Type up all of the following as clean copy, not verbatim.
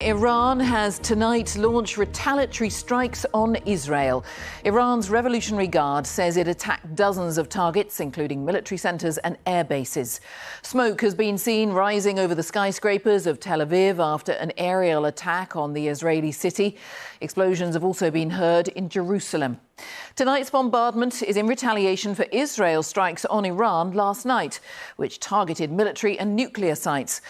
Iran has tonight launched retaliatory strikes on Israel. Iran's Revolutionary Guard says it attacked dozens of targets, including military centres and air bases. Smoke has been seen rising over the skyscrapers of Tel Aviv after an aerial attack on the Israeli city. Explosions have also been heard in Jerusalem. Tonight's bombardment is in retaliation for Israel's strikes on Iran last night, which targeted military and nuclear sites.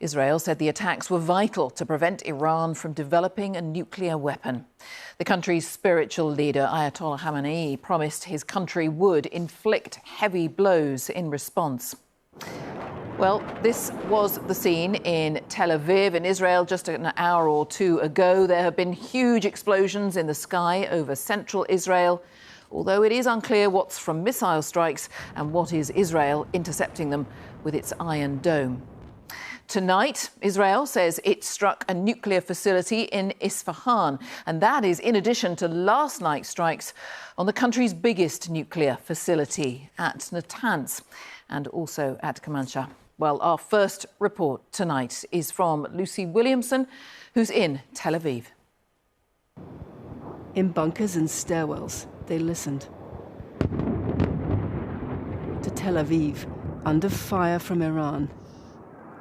Israel said the attacks were vital to prevent Iran from developing a nuclear weapon. The country's spiritual leader, Ayatollah Khamenei, promised his country would inflict heavy blows in response. Well, this was the scene in Tel Aviv in Israel just an hour or two ago. There have been huge explosions in the sky over central Israel, although it is unclear what's from missile strikes and what is Israel intercepting them with its Iron Dome. Tonight, Israel says it struck a nuclear facility in Isfahan, and that is in addition to last night's strikes on the country's biggest nuclear facility at Natanz and also at Kermanshah. Well, our first report tonight is from Lucy Williamson, who's in Tel Aviv. In bunkers and stairwells, they listened. To Tel Aviv, under fire from Iran.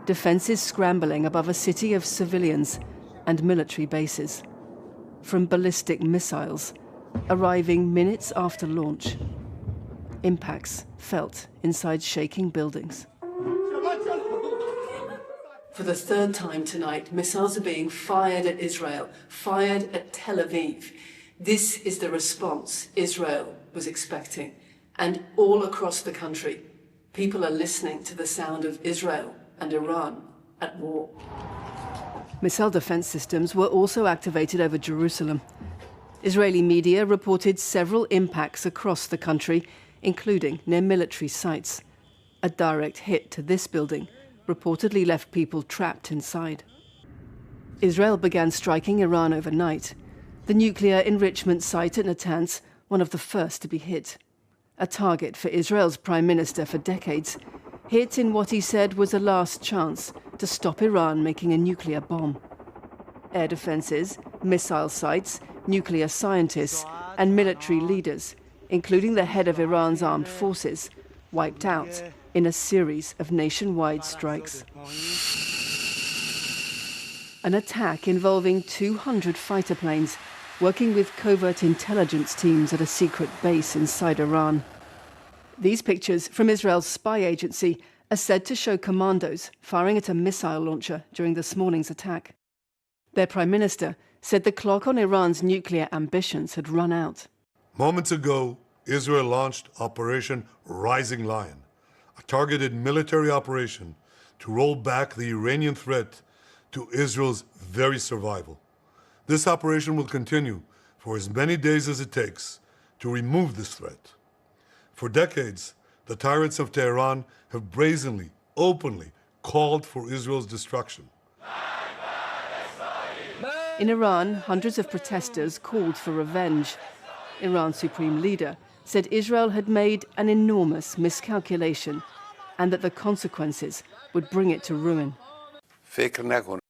Defences scrambling above a city of civilians and military bases. From ballistic missiles, arriving minutes after launch. Impacts felt inside shaking buildings. For the third time tonight, missiles are being fired at Israel, fired at Tel Aviv. This is the response Israel was expecting. And all across the country, people are listening to the sound of Israel and Iran at war. Missile defense systems were also activated over Jerusalem. Israeli media reported several impacts across the country, including near military sites. A direct hit to this building reportedly left people trapped inside. Israel began striking Iran overnight. The nuclear enrichment site at Natanz, one of the first to be hit. A target for Israel's prime minister for decades, hit in what he said was a last chance to stop Iran making a nuclear bomb. Air defences, missile sites, nuclear scientists and military leaders, including the head of Iran's armed forces, wiped out in a series of nationwide strikes. An attack involving 200 fighter planes working with covert intelligence teams at a secret base inside Iran. These pictures from Israel's spy agency are said to show commandos firing at a missile launcher during this morning's attack. Their prime minister said the clock on Iran's nuclear ambitions had run out. Moments ago, Israel launched Operation Rising Lion, a targeted military operation to roll back the Iranian threat to Israel's very survival. This operation will continue for as many days as it takes to remove this threat. For decades, the tyrants of Tehran have brazenly, openly called for Israel's destruction. In Iran, hundreds of protesters called for revenge. Iran's supreme leader said Israel had made an enormous miscalculation and that the consequences would bring it to ruin.